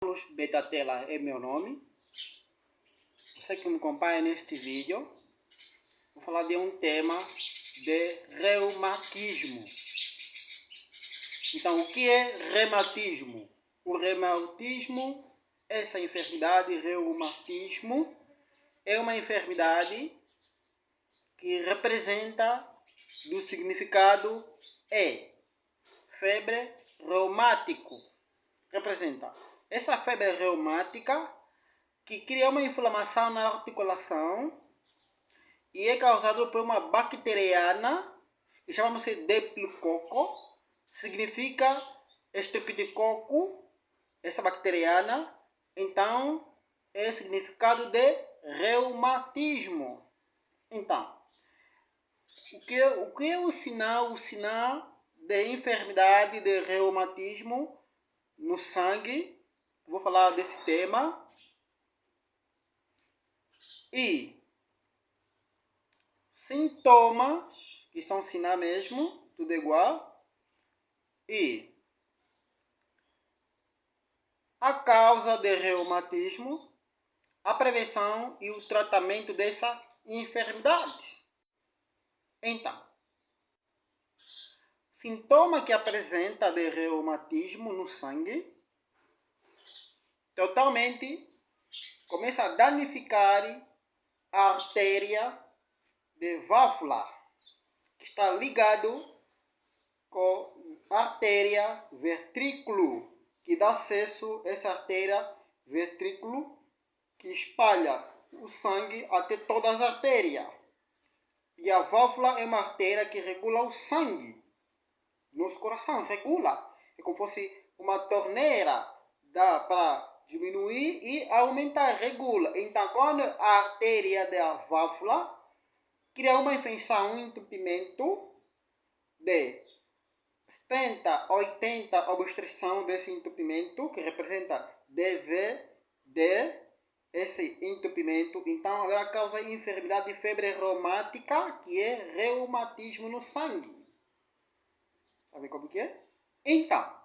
Carlos Betatella é meu nome. Você que me acompanha neste vídeo, vou falar de um tema de reumatismo. Então, o que é reumatismo? O reumatismo, essa enfermidade, reumatismo, é uma enfermidade que representa, do significado é febre reumático. Representa essa febre reumática que cria uma inflamação na articulação e é causado por uma bacteriana que chamamos de Diplococo. Significa estreptococo, essa bacteriana. Então, é significado de reumatismo. Então, o que é o sinal? O sinal de enfermidade de reumatismo no sangue. Vou falar desse tema. E sintomas, que são sinais mesmo, tudo igual. E a causa de reumatismo, a prevenção e o tratamento dessa enfermidade. Então, sintoma que apresenta de reumatismo no sangue, totalmente começa a danificar a artéria de válvula, que está ligado com a artéria ventrículo, que dá acesso a essa artéria ventrículo, que espalha o sangue até todas as artérias. E a válvula é uma artéria que regula o sangue. Nosso coração regula. É como se fosse uma torneira. Dá para diminuir e aumentar, regula. Então, quando a artéria da válvula cria uma infecção, um entupimento de 70, 80 obstrução desse entupimento, que representa DVD, esse entupimento. Então, agora causa enfermidade de febre reumática, que é reumatismo no sangue. Sabe como que é? Então,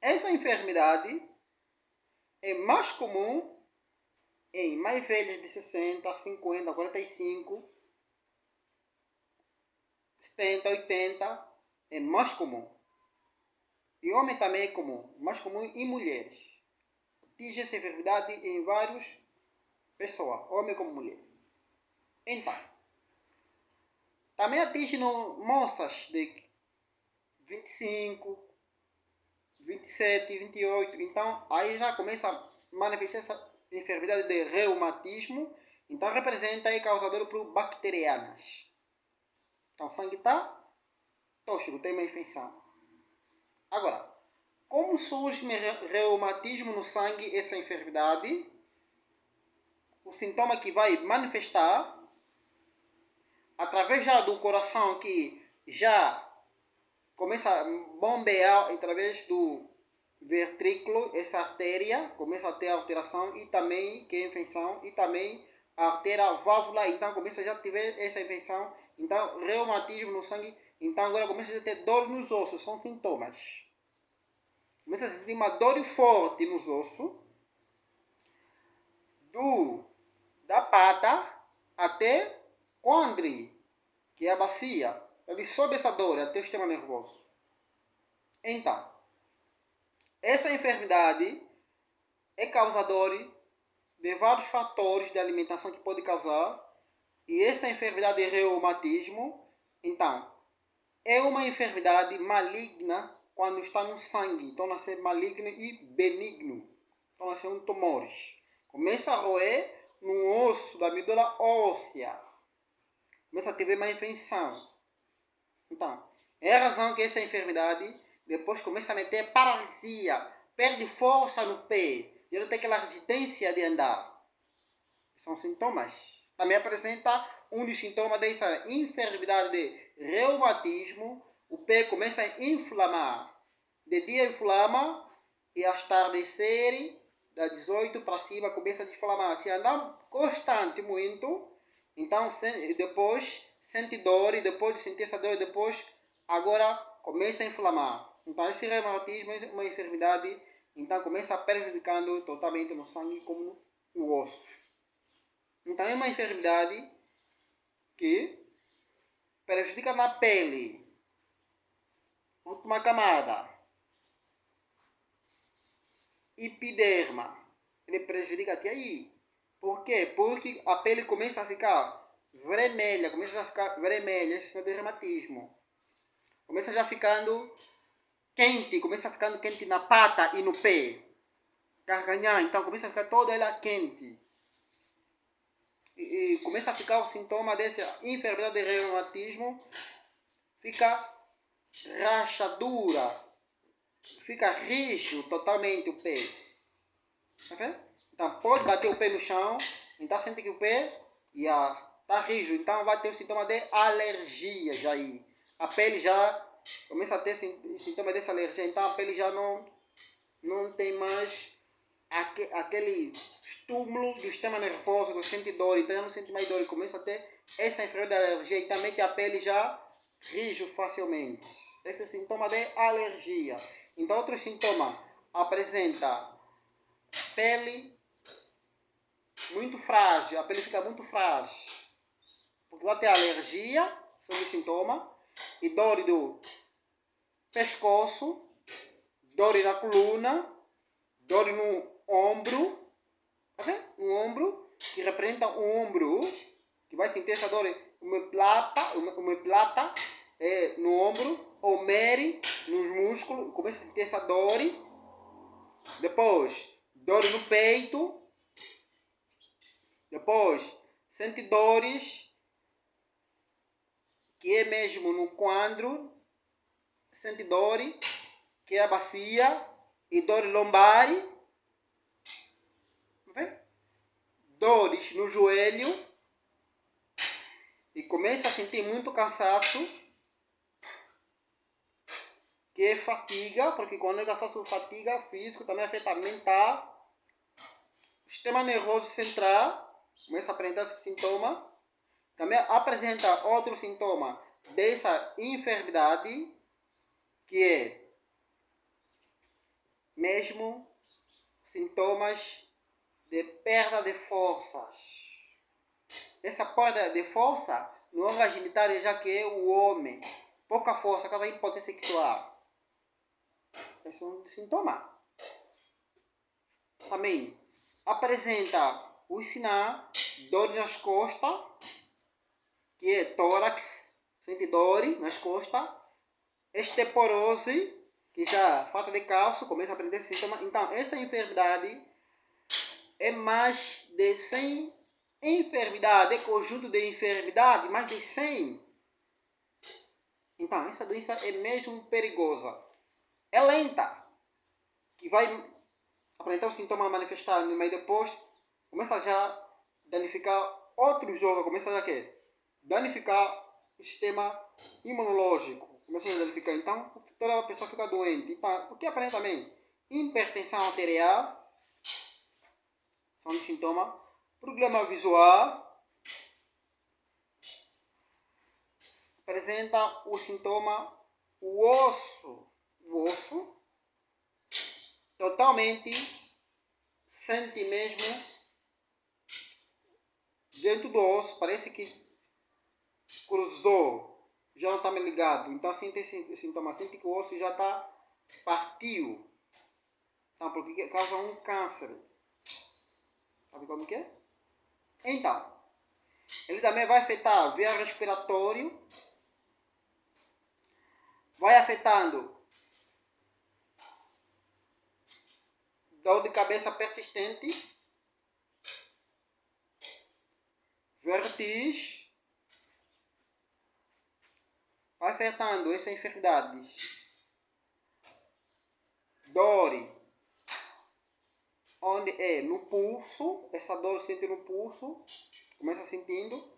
essa enfermidade é mais comum em mais velhos de 60, 50, 45, 70, 80, é mais comum. E homem também é comum, mais comum em mulheres. Atinge essa enfermidade em várias pessoas, homem como mulher. Então, também atinge moças de 25, 27, 28. Então, aí já começa a manifestar essa enfermidade de reumatismo. Então, representa aí causador por bacterianas. Então, o sangue está tóxico, tem uma infecção. Agora, como surge reumatismo no sangue, essa enfermidade? O sintoma que vai manifestar através já do coração, que já começa a bombear através do ventrículo, essa artéria começa a ter alteração e também que é infecção, e também a artéria válvula, então começa já a ter essa infecção. Então, reumatismo no sangue. Então, agora começa a ter dor nos ossos, são sintomas. Começa a sentir uma dor forte nos ossos, da pata até quadril, que é a bacia. Ele sobe essa dor até o sistema nervoso. Então, essa enfermidade é causadora de vários fatores de alimentação que pode causar. E essa enfermidade de reumatismo, então, é uma enfermidade maligna quando está no sangue. Torna ser maligno e benigno. Torna ser tumores. Começa a roer no osso da medula óssea. Começa a ter uma infecção. Então, é a razão que essa enfermidade depois começa a meter paralisia, perde força no pé, já não tem aquela resistência de andar. São sintomas. Também apresenta um dos sintomas dessa enfermidade de reumatismo. O pé começa a inflamar. De dia inflama e às tardecer, das 18 para cima, começa a inflamar. Se andar constante muito, então depois sente dor, e depois de sentir essa dor, depois agora começa a inflamar. Então, esse reumatismo é uma enfermidade Então começa prejudicando totalmente no sangue como no osso. Então é uma enfermidade que prejudica na pele. Última camada. Epiderma. Ele prejudica até aí. Por quê? Porque a pele começa a ficar vermelha. Esse é o dermatismo. Começa já ficando quente. Começa ficando quente na pata e no pé. Carganhar. Então começa a ficar toda ela quente. E começa a ficar o sintoma dessa enfermidade de reumatismo. Fica rachadura. Fica rijo totalmente o pé. Okay? Então pode bater o pé no chão. Então sente que o pé está rijo. Então vai ter o sintoma de alergias aí. A pele já começa a ter sintoma dessa alergia. Então a pele já não tem mais aquele estímulo do sistema nervoso que sente dor. Então já não sente mais dor. E começa a ter essa enfermidade de alergia. E também que a pele já rijo facilmente. Esse é o sintoma de alergia. Então outro sintoma apresenta pele muito frágil, a pele fica muito frágil, porque vai ter alergia, são os sintomas, e dor do pescoço, dor na coluna, dor no ombro, tá vendo? No ombro, que representa o ombro, que vai sentir essa dor, uma plata no ombro, ou mere nos músculos, começa a sentir essa dor. Depois, dor no peito. Depois, sente dores, que é mesmo no quadro. Sente dor, que é a bacia. E dor lombar. Dores no joelho. E começa a sentir muito cansaço, que é fatiga, porque quando é cansaço, fatiga físico, também afeta mental. Sistema nervoso central começa a apresentar esse sintoma. Também apresenta outro sintoma dessa enfermidade, que é mesmo sintomas de perda de forças. Essa perda de força no órgão genital, já que é o homem, pouca força, causa impotência sexual. Esse é um sintoma. Também apresenta os sinais, dor nas costas, que é tórax, sente dor nas costas, osteoporose, que já falta de cálcio, começa a aprender esse sintoma. Então, essa enfermidade é mais de 100 enfermidades, é conjunto de enfermidades, mais de 100. Então, essa doença é mesmo perigosa. É lenta, que vai apresentar o sintoma manifestado, mas depois começa já a danificar outros órgãos, começa a danificar o sistema imunológico, começa a danificar. Então, toda a pessoa fica doente. Então, o que apresenta também? Hipertensão arterial, são os sintomas. Problema visual, apresenta o sintoma, o osso totalmente sente mesmo dentro do osso, parece que cruzou, já não está mais ligado. Então assim tem esse sintoma, sente que o osso já está partiu. Então, porque causa um câncer. Sabe como que é? Então, ele também vai afetar a via respiratória, vai afetando dor de cabeça persistente, vertigem, vai afetando essas enfermidades. Dor, onde é no pulso, essa dor sente no pulso, começa sentindo,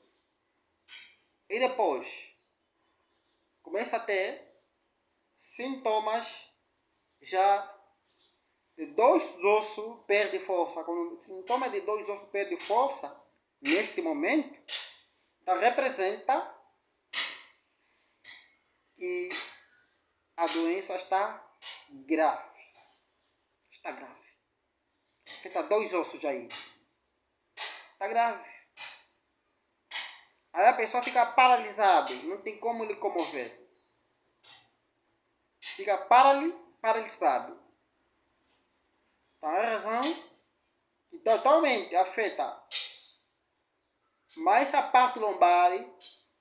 e depois começa a ter sintomas já de dois ossos perde força. Quando o sintoma de dois ossos perde força, neste momento, então representa que a doença está grave. Está grave. Afeta 2 ossos aí. Está grave. Aí a pessoa fica paralisada, não tem como lhe comover. Fica paralisado. Então é a razão que totalmente afeta mais a parte lombar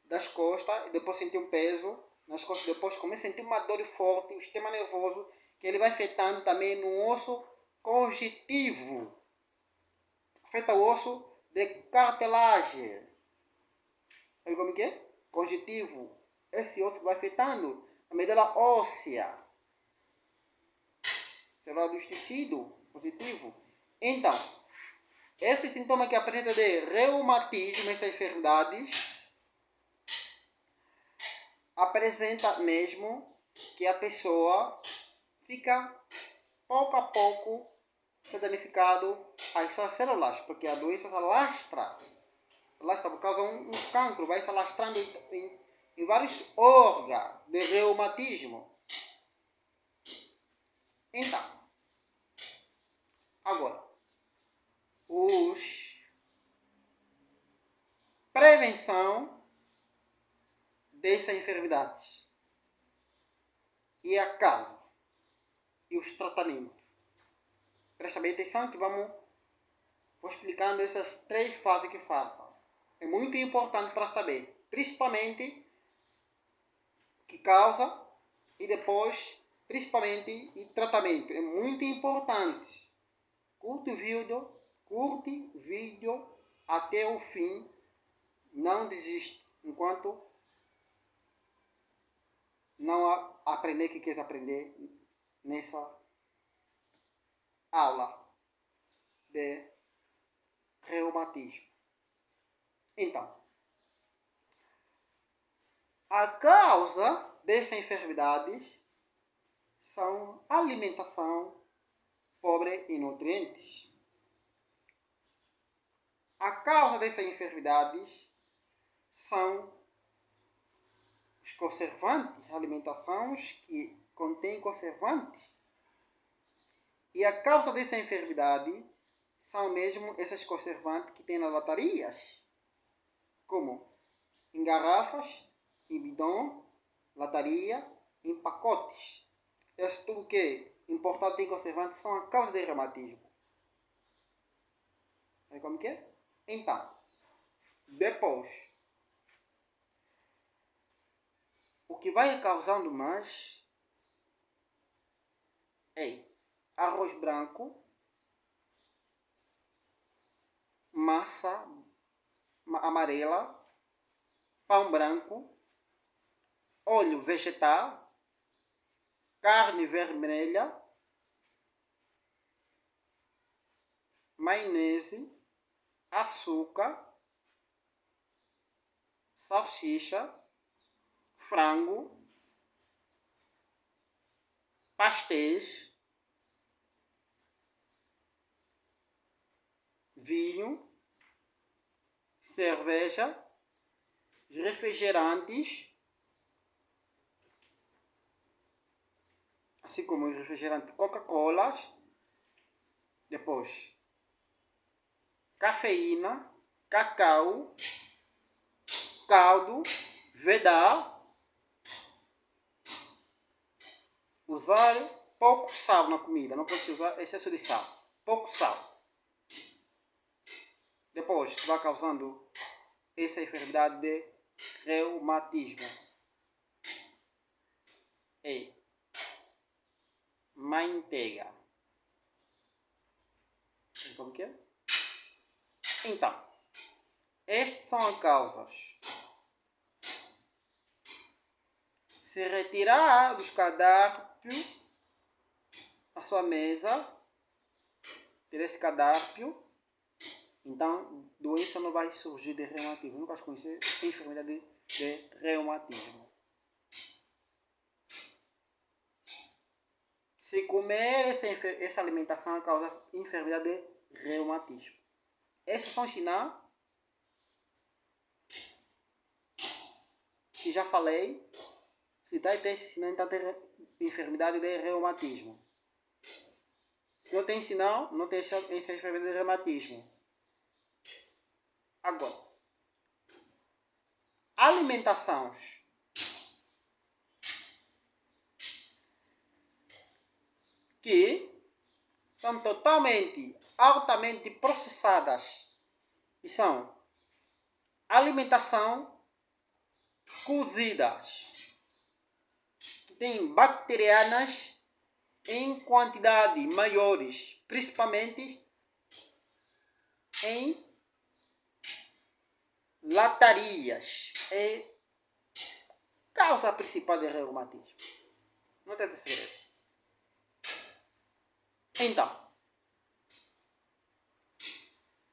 das costas, e depois sentir um peso nas costas, depois começa a sentir uma dor forte, o sistema nervoso, que ele vai afetando também no osso conjuntivo. Afeta o osso de cartilagem. Sabe como que é? Conjuntivo. Esse osso vai afetando a medula óssea. Célula do tecido positivo. Então, esse sintoma que apresenta de reumatismo, essas enfermidades, apresenta mesmo que a pessoa fica pouco a pouco se danificado as suas células, porque a doença se alastra por causa de um cancro, vai se alastrando em vários órgãos de reumatismo. Então, agora, prevenção dessas enfermidades e a causa e os tratamentos. Presta bem atenção que vou explicando essas 3 fases que faltam. É muito importante para saber, principalmente que causa e depois, principalmente, e tratamento. É muito importante. Curte o vídeo até o fim. Não desiste enquanto não aprender o que quer aprender nessa aula de reumatismo. Então, a causa dessas enfermidades são alimentação pobre em nutrientes. A causa dessas enfermidades são os conservantes, alimentações que contêm conservantes. E a causa dessa enfermidade são mesmo esses conservantes que tem nas latarias, como em garrafas, em bidão, lataria, em pacotes. Isso tudo que é importante em conservantes são a causa do reumatismo. Sabe como que é? Então, depois, o que vai causando mais é arroz branco, massa amarela, pão branco, óleo vegetal, carne vermelha, maionese, açúcar, salsicha, frango, pastéis, vinho, cerveja, refrigerantes, assim como os refrigerantes Coca-Cola, depois cafeína, cacau, caldo, vedar, usar pouco sal na comida, não pode usar excesso de sal, pouco sal. Depois vai causando essa enfermidade de reumatismo. E manteiga. Como que é? Então, estas são as causas. Se retirar dos cardápios a sua mesa, ter esse cardápio, então doença não vai surgir de reumatismo. Nunca conhecer enfermidade de reumatismo. Se comer essa alimentação causa enfermidade de reumatismo. Esses são sinais que já falei. Se tem esse sinal, então tem enfermidade de reumatismo. Não tem sinal, não tem essa enfermidade de reumatismo. Agora, alimentações que são totalmente, altamente processadas e são alimentação cozidas, que tem bacterianas em quantidade maiores, principalmente em latarias, é causa principal de reumatismo. Não tem segredo. Então,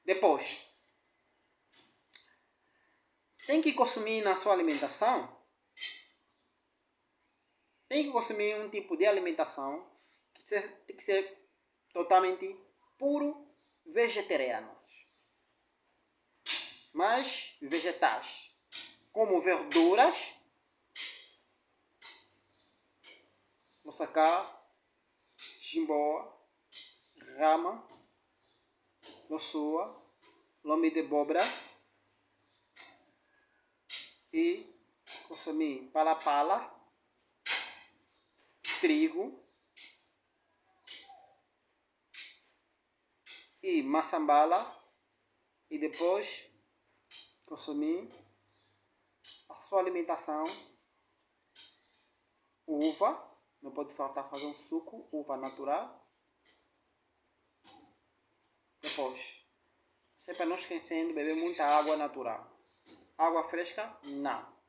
depois, tem que consumir na sua alimentação, tem que consumir um tipo de alimentação que tem que ser totalmente puro vegetariano. Mas vegetais, como verduras, moussaka, jimboa, rama, loçua, lombo de abóbora e consumir pala-pala, trigo e maçambala e depois consumir a sua alimentação, uva, não pode faltar fazer um suco, uva natural. Depois, sempre não esquecendo de beber muita água natural. Água fresca, não.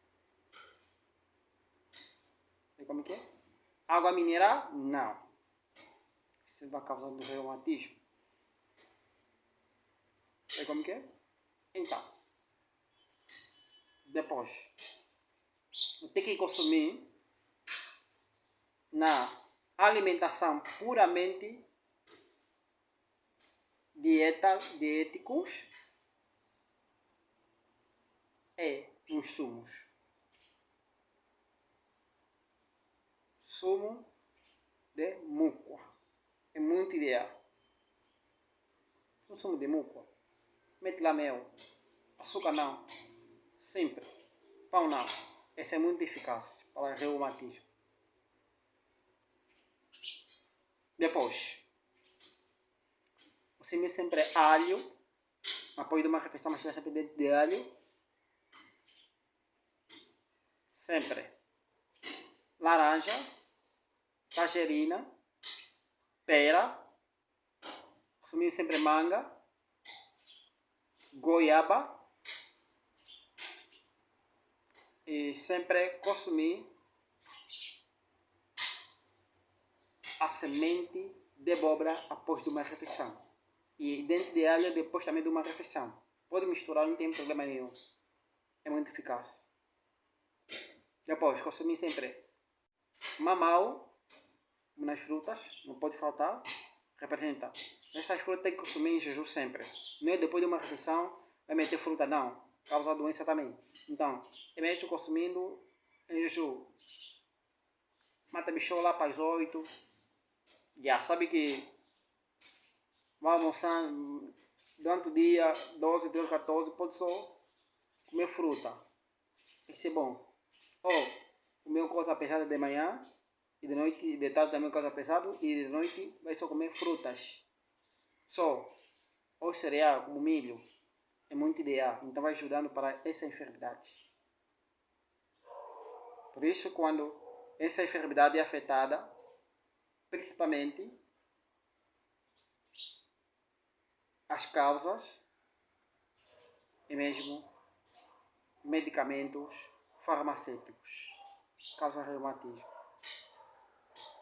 E como que é? Água mineral, não. Isso vai causando reumatismo. E como que é? Então, depois, tem que consumir na alimentação puramente dietéticos e os sumos. Sumo de mucua. É muito ideal. Um sumo de mucua. Mete lá mel. Açúcar não. Simples. Pão não. Esse é muito eficaz para reumatismo. Depois, você me sempre alho. Apoio de uma refeição, mas sempre dentro de alho. Sempre. Laranja. Tangerina. Pera. Consumir sempre manga. Goiaba. E sempre consumir a semente de abóbora após de uma refeição. E dente de alho depois também de uma refeição. Pode misturar, não tem problema nenhum. É muito eficaz. Depois, consumir sempre mamão nas frutas, não pode faltar. Representa. Essas frutas tem que consumir em jejum sempre. Não é depois de uma refeição, vai meter fruta, não. Causa doença também. Então, é mesmo consumindo em jejum. Mata bichola para as 8. Já sabe que vai almoçar durante o dia, 12, 13, 14, pode só comer fruta. Isso é bom. Ou comer uma coisa pesada de manhã, e de noite, de tarde também coisa pesada, e de noite vai só comer frutas. Só. Ou cereal, como milho. É muito ideal. Então vai ajudando para essa enfermidade. Por isso, quando essa enfermidade é afetada, principalmente as causas e mesmo medicamentos farmacêuticos, causa reumatismo,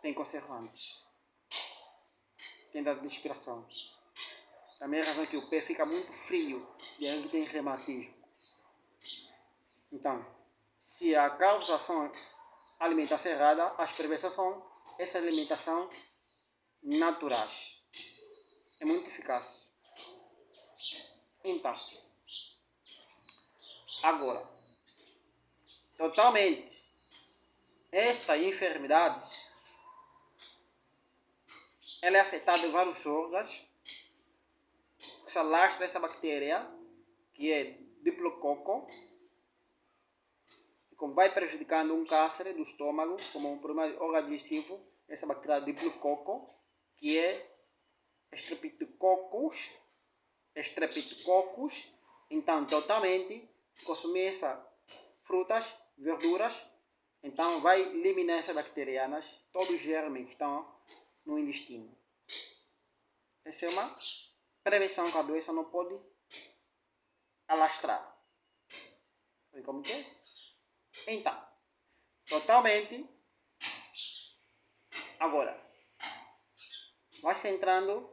tem conservantes, tem dado de inspiração. Também a razão é que o pé fica muito frio e aí tem reumatismo. Então, se a causa são alimentação errada, as prevenções são essa alimentação naturais. É muito eficaz. Então, agora, totalmente, esta enfermidade ela é afetada em vários órgãos. Se alastra essa bactéria, que é diplococo, como vai prejudicando um câncer do estômago, como um problema órgão digestivo, essa bactéria diplococo, que é Streptococcus. Então, totalmente, consumir essas frutas, verduras, então vai eliminar essas bacterianas, todos os germes que estão no intestino. Essa é uma prevenção que a doença não pode alastrar. Sabe como que é? Então, totalmente, agora, vai se entrando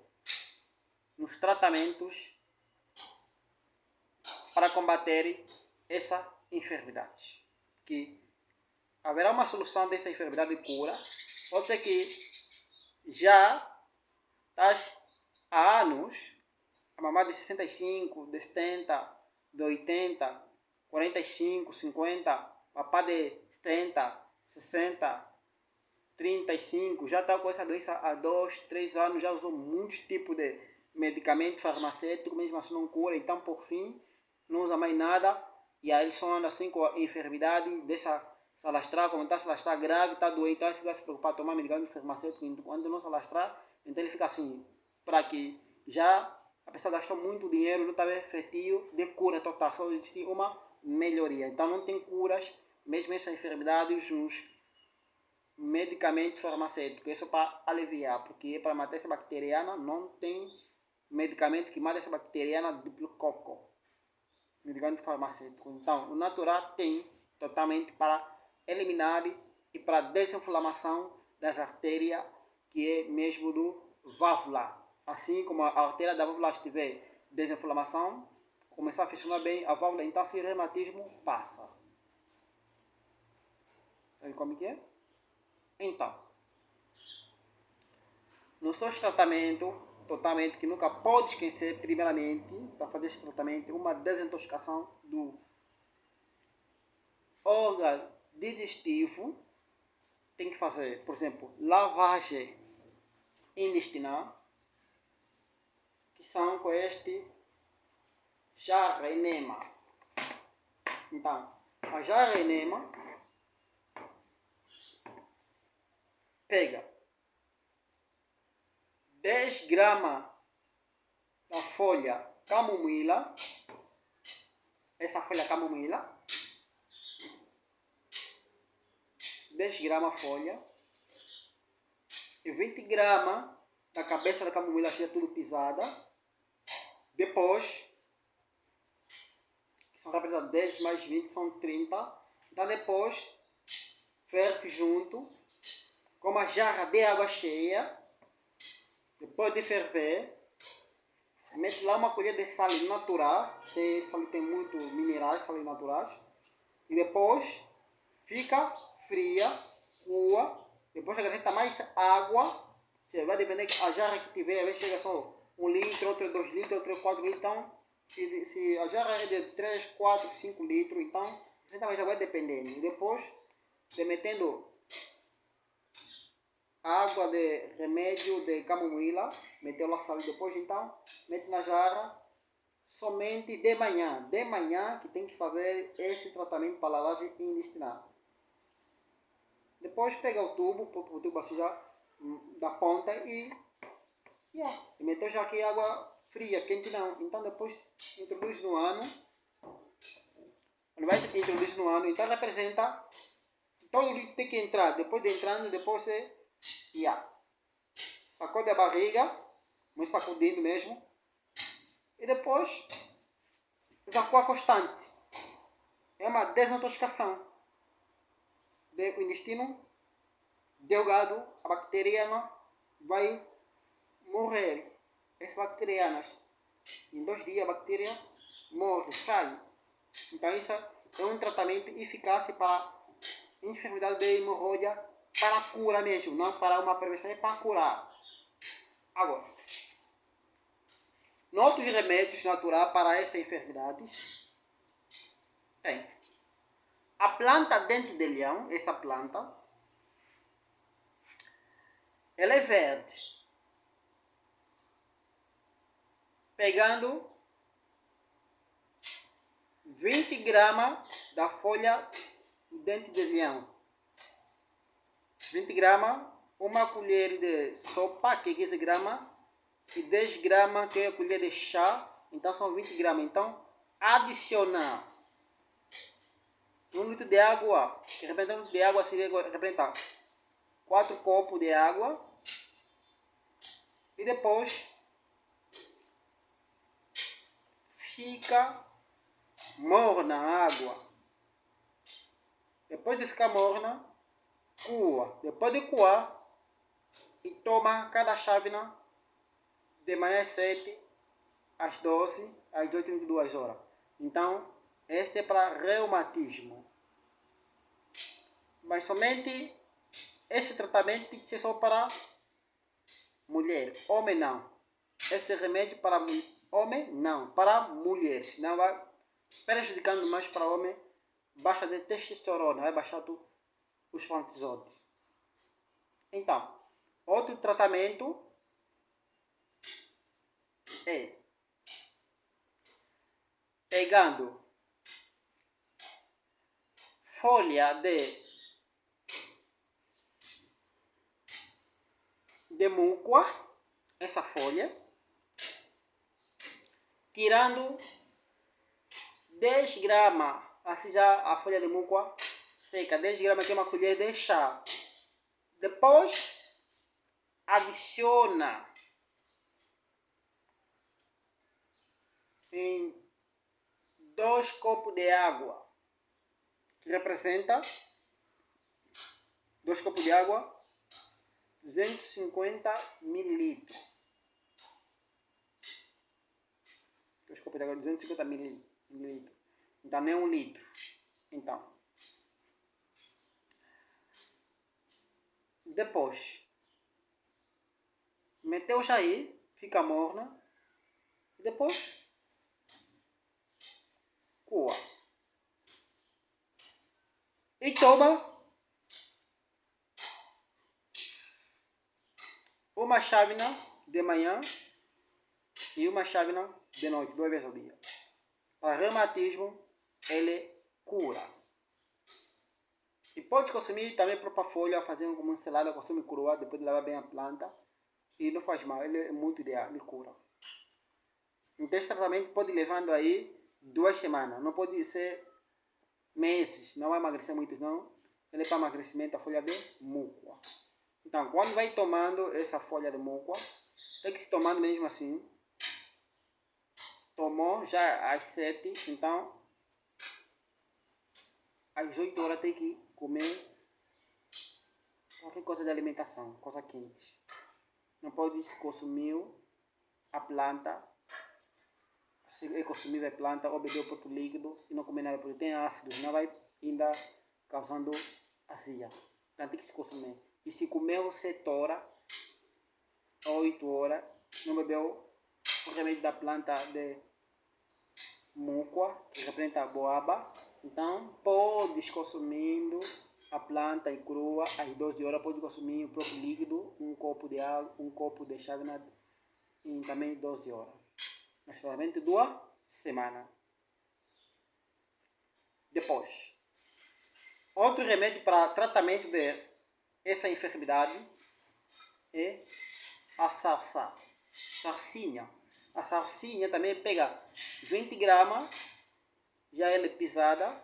nos tratamentos para combater essa enfermidade. Que haverá uma solução dessa enfermidade de cura. Pode ser que já estás há anos, a mamãe de 65, de 70, de 80, 45, 50, papá de 70, 60, 35, já está com essa doença há 2, 3 anos, já usou muitos tipos de medicamento farmacêutico, mesmo assim não cura, então por fim não usa mais nada, e aí ele só anda assim com a enfermidade, deixa se alastrar, como está se alastrar grave, está doente, então ele vai se preocupar tomar medicamento farmacêutico, quando não se alastrar, então ele fica assim, para que já a pessoa gastou muito dinheiro, não está bem efetivo de cura total, só existe uma melhoria, então não tem curas, mesmo essa enfermidade, os medicamentos farmacêuticos, isso para aliviar, porque para matar essa bacteriana não tem medicamento que mata essa bacteriana duplo coco, medicamento farmacêutico. Então, o natural tem totalmente para eliminar e para desinflamação das artérias, que é mesmo do válvula. Assim como a artéria da válvula estiver desinflamação, começar a funcionar bem a válvula, então esse reumatismo passa. Sabe como que é? Então, no seu tratamento, totalmente, que nunca pode esquecer, primeiramente, para fazer esse tratamento, uma desintoxicação do órgão digestivo. Tem que fazer, por exemplo, lavagem intestinal, que são com este jarra enema. Então, a jarra enema pega 10 gramas da folha camomila, essa folha camomila, 10 gramas folha, e 20 gramas da cabeça da camomila, já tudo pisada. Depois, que são apenas 10 mais 20, são 30. Então depois, ferve junto com uma jarra de água cheia. Depois de ferver, mete lá uma colher de sal natural, sal tem muito minerais, sal naturais. E depois fica fria, coa. Depois acrescenta mais água. Você vai depender a jarra que tiver, às vezes chega só 1 litro, outro 2 litros, outro 4 litros. Então, se a jarra é de 3, 4, 5 litros, então você também já vai dependendo. E depois, você metendo água de remédio de camomila, meteu lá sal depois, então mete na jarra somente de manhã que tem que fazer esse tratamento para lavagem intestinal. Depois pega o tubo assim já da ponta e meteu já aqui água fria, quente não. Então depois introduz no ano, quando vai introduzir no ano, então representa todo o líquido tem que entrar. Depois de entrando, depois você sacode a barriga, muito sacudindo mesmo, e depois evacua constante. É uma desintoxicação do intestino delgado, a bacteriana vai morrer. Essas bacterianas, em 2 dias a bactéria morre, sai. Então isso é um tratamento eficaz para enfermidade de hemorroida, para cura mesmo, não para uma prevenção, é para curar. Agora, outros remédios naturais para essa enfermidade tem a planta dente de leão. Essa planta ela é verde, pegando 20 gramas da folha do dente de leão. 20 gramas, uma colher de sopa, que é 15 gramas, e 10 gramas, que é a colher de chá, então são 20 gramas. Então, adicionar 1 litro de água, que representa 1 litro de água, seria representar 4 copos de água, e depois fica morna a água. Depois de ficar morna, coa. Depois de coar, e toma cada chávena de manhã às 7, às 12, às 18 e 22 horas. Então, este é para reumatismo. Mas somente esse tratamento tem que ser só para mulher. Homem não. Esse remédio para homem não. Para mulher. Senão vai prejudicando mais para homem. Baixa de testosterona. Vai baixar os espermatozoides. Então, outro tratamento é pegando folha de múcua, essa folha, tirando 10 gramas, assim já a folha de múcua seca, 10 gramas que é uma colher de chá. Depois adiciona em 2 copos de água, que representa 2 copos de água, 250 mililitros. 2 copos de água, 250 mililitros. Então não é 1 litro. Então, depois, meteu já aí, fica morna. Depois, coa. E toma uma chávena de manhã e uma chávena de noite, 2 vezes ao dia. Para reumatismo, ele cura. E pode consumir também a própria folha, fazendo como uma salada, consome crua, depois de lavar bem a planta. E não faz mal, ele é muito ideal, ele cura. Então esse tratamento pode ir levando aí 2 semanas, não pode ser meses, não vai emagrecer muito não. Ele é para emagrecimento, a folha de múcua. Então, quando vai tomando essa folha de múcua, tem que se tomando mesmo assim. Tomou já às 7, então às 8 horas tem que comer qualquer coisa de alimentação, coisa quente. Não pode consumir a planta, se é consumir a planta ou beber o próprio líquido e não comer nada, porque tem ácido, não vai ainda causando azia. Então tem que se consumir. E se comeu 7 horas, 8 horas, não bebeu o remédio da planta de múcua, que representa a boaba, então pode consumindo a planta em crua, às 12 horas pode consumir o próprio líquido, 1 copo de água, 1 copo de chávena em também 12 horas. Mas somente 2 semanas. Depois, outro remédio para tratamento de essa enfermidade é a sarsinha. A sarsinha também pega 20 gramas, já ela é pisada,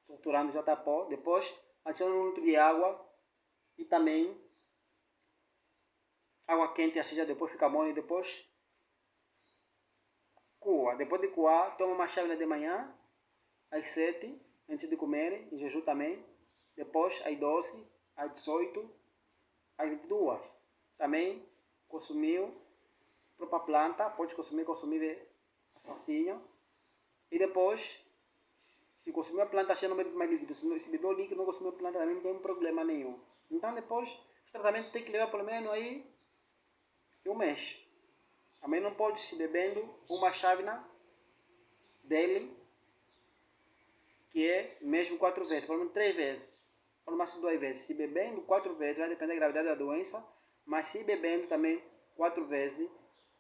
torturando já está pó. Depois adiciona 1 litro de água e também água quente, assim já depois fica mole. Depois coa. Depois de coar, toma uma chávena de manhã às 7, antes de comer, em jejum também. Depois às 12, às 18, às 22. Também consumiu a própria planta, pode consumir a sarsinha. E depois, se consumir a planta, já não bebe mais líquido. Se beber o líquido, não consumir a planta, também não tem problema nenhum. Então depois, esse tratamento tem que levar pelo menos aí 1 mês. Também não pode se bebendo uma chávena dele, que é mesmo 4 vezes, pelo menos 3 vezes, pelo máximo 2 vezes. Se bebendo 4 vezes, vai depender da gravidade da doença, mas se bebendo também 4 vezes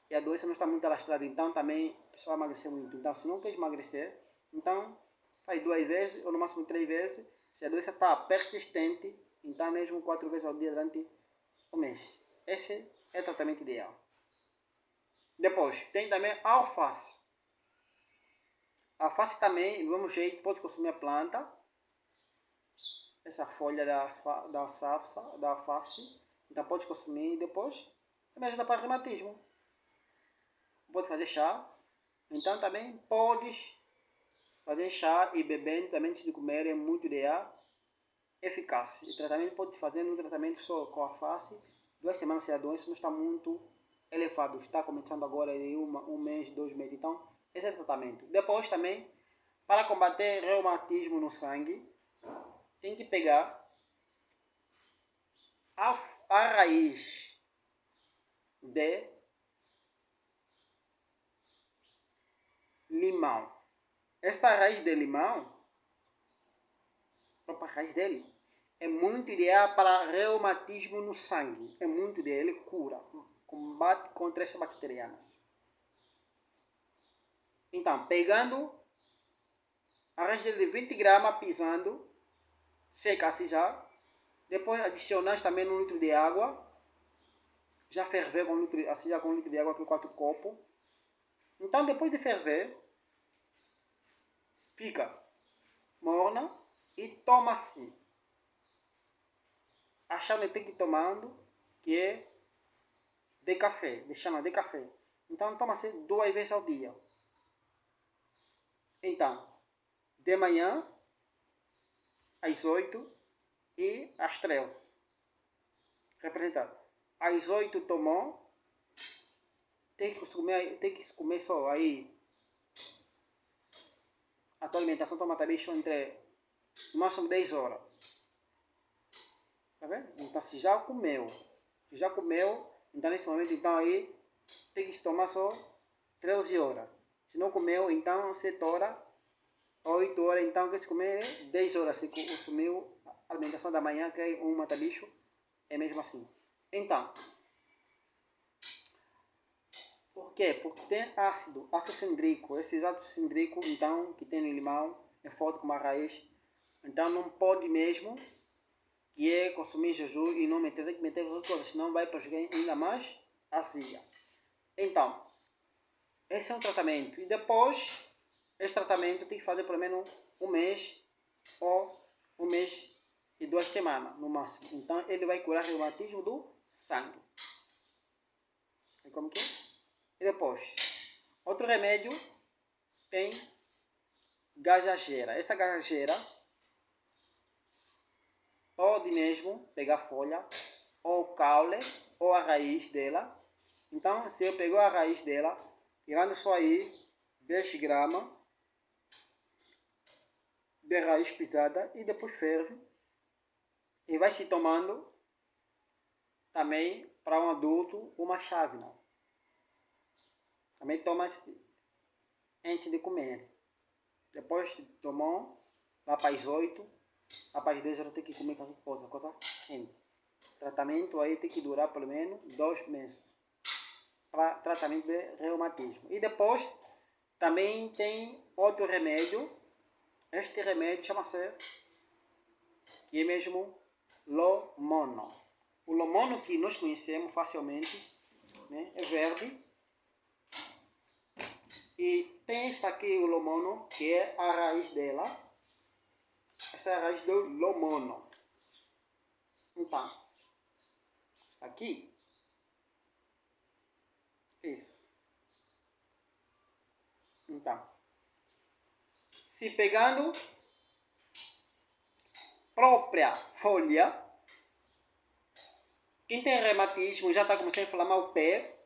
e a doença não está muito alastrada, então também a pessoa vai emagrecer muito. Então, se não quer emagrecer, então faz 2 vezes ou no máximo 3 vezes. Se a doença está persistente, então mesmo 4 vezes ao dia durante o mês. Esse é o tratamento ideal. Depois, tem também a alface. A alface também, do mesmo jeito, pode consumir a planta. Essa folha da alface. Então pode consumir e depois também ajuda para reumatismo. Pode fazer chá. Então também podes fazer chá e bebendo também antes de comer, é muito ideal. Eficaz. O tratamento pode fazer um tratamento só com a alface. 2 semanas se a doença não está muito elevado. Está começando agora em um mês, 2 meses. Então, esse é o tratamento. Depois também, para combater reumatismo no sangue, tem que pegar a raiz de limão. Essa raiz de limão, a própria raiz dele, é muito ideal para reumatismo no sangue. É muito ideal, ele cura, combate contra essas bacterianas. Então, pegando a raiz dele de 20 gramas, pisando, seca assim já. Depois adicionar também 1 litro de água. Já ferver com 1 litro, assim já com 1 litro de água, aqui 4 copos. Então, depois de ferver, fica morna e toma assim. A chave tem que ir tomando, que é de café, de chama de café. Então, toma assim 2 vezes ao dia. Então, de manhã, às 8 e às 13. Representado. Às 8 tomou, tem que comer só aí. A tua alimentação toma também entre no máximo 10 horas. Tá vendo? Então se já comeu, então nesse momento então aí tem que tomar só 13 horas. Se não comeu, então 7 horas, 8 horas, então que se comer 10 horas. Se consumiu a alimentação da manhã, que é um mata-bicho, é mesmo assim. Então, por quê? Porque tem ácido cindríco. Esse ácido cindríco, então, que tem no limão, é forte como a raiz. Então não pode mesmo que é consumir jejum e não meter, tem que meter qualquer coisa, senão vai prejudicar ainda mais a azia. Então, esse é um tratamento. E depois, esse tratamento tem que fazer pelo menos um mês ou 1 mês e 2 semanas no máximo. Então, ele vai curar o reumatismo do sangue. E como que é? E depois, outro remédio tem gajageira. Essa gajageira pode mesmo pegar a folha, ou o caule, ou a raiz dela. Então, se eu pegar a raiz dela, tirando só aí 10 gramas de raiz pisada e depois ferve. E vai se tomando também para um adulto uma chávena. Também toma-se antes de comer. Depois tomou, lá para as 8, lá para as 10 horas tem que comer qualquer coisa quente. Tratamento aí tem que durar pelo menos 2 meses. Para tratamento de reumatismo. E depois também tem outro remédio. Este remédio chama-se, que é mesmo lomono. O lomono que nós conhecemos facilmente, né, é verde. E tem esta aqui, o lomono, que é a raiz dela. Essa é a raiz do lomono. Então, está aqui. Isso. Então, se pegando própria folha, quem tem reumatismo já está começando a inflamar o pé,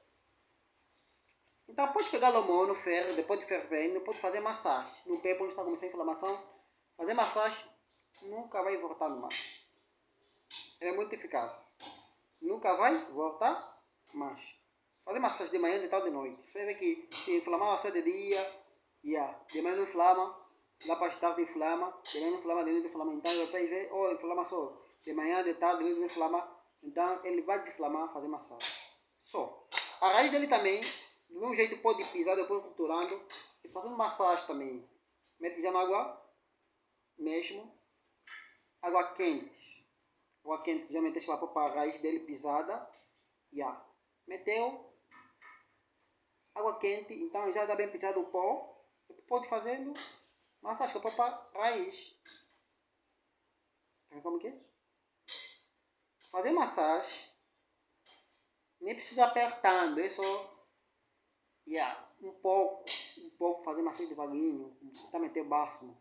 então pode pegar lomono, ferro, depois de fervendo, pode fazer massagem no pé onde está começando a inflamação. Fazer massagem nunca vai voltar mais. Ele é muito eficaz. Nunca vai voltar mais. Fazer massagem de manhã, de tarde, de noite. Você vê que se inflamar só de dia, de manhã não inflama, lá para as tarde inflama, de manhã não inflama, de noite inflama. Então ele vai ver, inflama só de manhã, de tarde, de noite não inflama. Então ele vai desinflamar, fazer massagem. Só. A raiz dele também, do mesmo jeito pode pisar depois culturando e fazendo massagem também. Mete já na água mesmo, água quente. Água quente, já meteste lá para a raiz dele pisada. Já. Meteu água quente, então já está bem pisado o pó. Você pode fazendo massagem com a própria raiz. Tá vendo como que é? Fazer massagem. Nem precisa apertando, é só um pouco, fazer massagem devagarinho, também ter o máximo.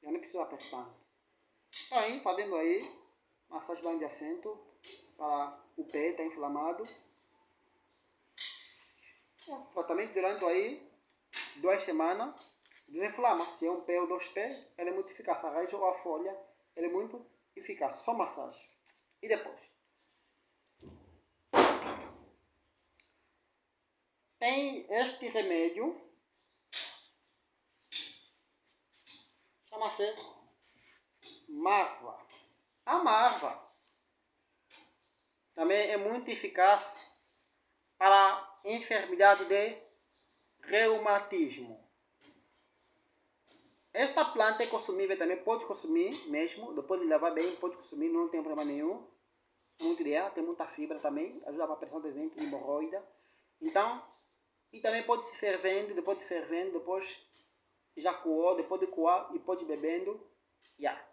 Já nem precisa apertar. Aí, fazendo aí, massagem bem de assento, para o pé está inflamado. Tratamento durante aí 2 semanas, desinflama. Se é um pé ou 2 pés, ela é muito eficaz. A raiz ou a folha, ela é muito eficaz. Só massagem. E depois? Tem este remédio, chama-se Marva. A Marva também é muito eficaz para a enfermidade de reumatismo. Esta planta é consumível também, pode consumir mesmo, depois de lavar bem, pode consumir, não tem problema nenhum. Muito ideal, tem muita fibra também, ajuda para a pressão de ventre, hemorroida. Então, e também pode se fervendo, depois já coou, depois de coar e pode ir bebendo.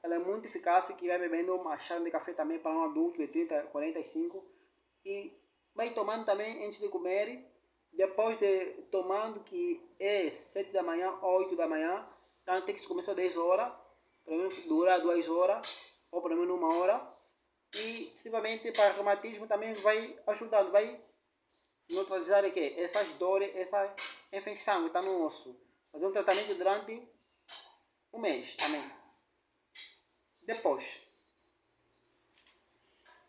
Ela é muito eficaz, que vai bebendo uma chave de café também para um adulto de 30 a 45 e vai tomando também antes de comer, depois de tomando, que é 7 da manhã, 8 da manhã, então tem que se começar 10 horas, pelo menos dura 2 horas, ou pelo menos 1 hora, e simplesmente para o reumatismo também vai ajudando, vai neutralizar essas dores, essa infecção que está no osso. Fazer um tratamento durante 1 mês também. Depois,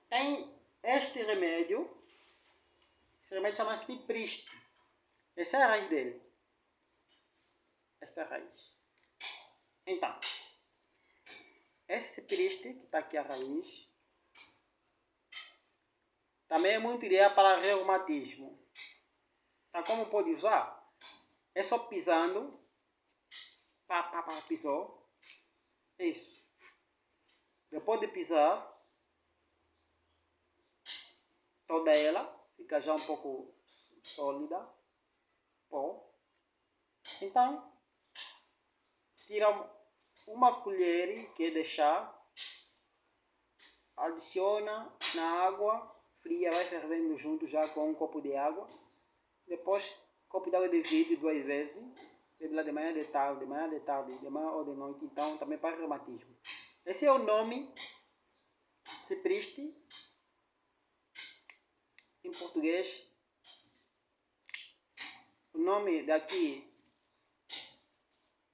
tem este remédio. Esse remédio chama-se Cipriste. Essa é a raiz dele. Esta é a raiz. Então, esse Cipriste, que está aqui a raiz, também é muito ideal para reumatismo. Então, como pode usar? É só pisando. Pisou. Isso. Depois de pisar toda ela, fica já um pouco sólida. Pó. Então, tira uma colher que é de chá, adiciona na água fria, vai fervendo junto já com um copo de água. Depois, copo de água de vidro 2 vezes. Bebe lá de manhã, de tarde, de manhã, de tarde, de manhã ou de noite. Então, também para reumatismo. Esse é o nome Cipriste em português. O nome daqui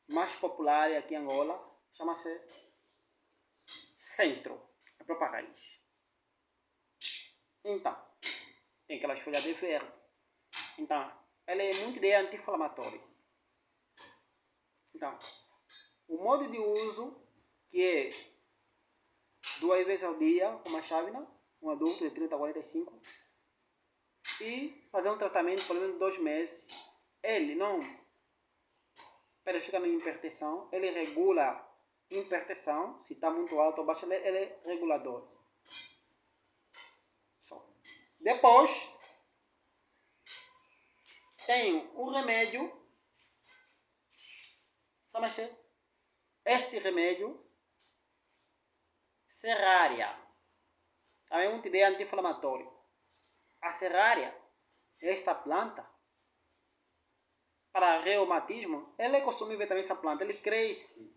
mais popular aqui em Angola chama-se Centro, a própria raiz. Então, tem aquelas folhas de verde. Então, ela é muito de anti-inflamatório. Então, o modo de uso, que é 2 vezes ao dia, com uma chávena, um adulto de 30 a 45, e fazer um tratamento por menos 2 meses. Ele não verifica na hipertensão, ele regula a hipertensão, se está muito alto ou baixo, ele é regulador. Depois, tem um remédio, chama-se este remédio, Serraria. Também é uma ideia anti-inflamatória. A Serraria, esta planta, para reumatismo, ela é consumível também, essa planta. Ele cresce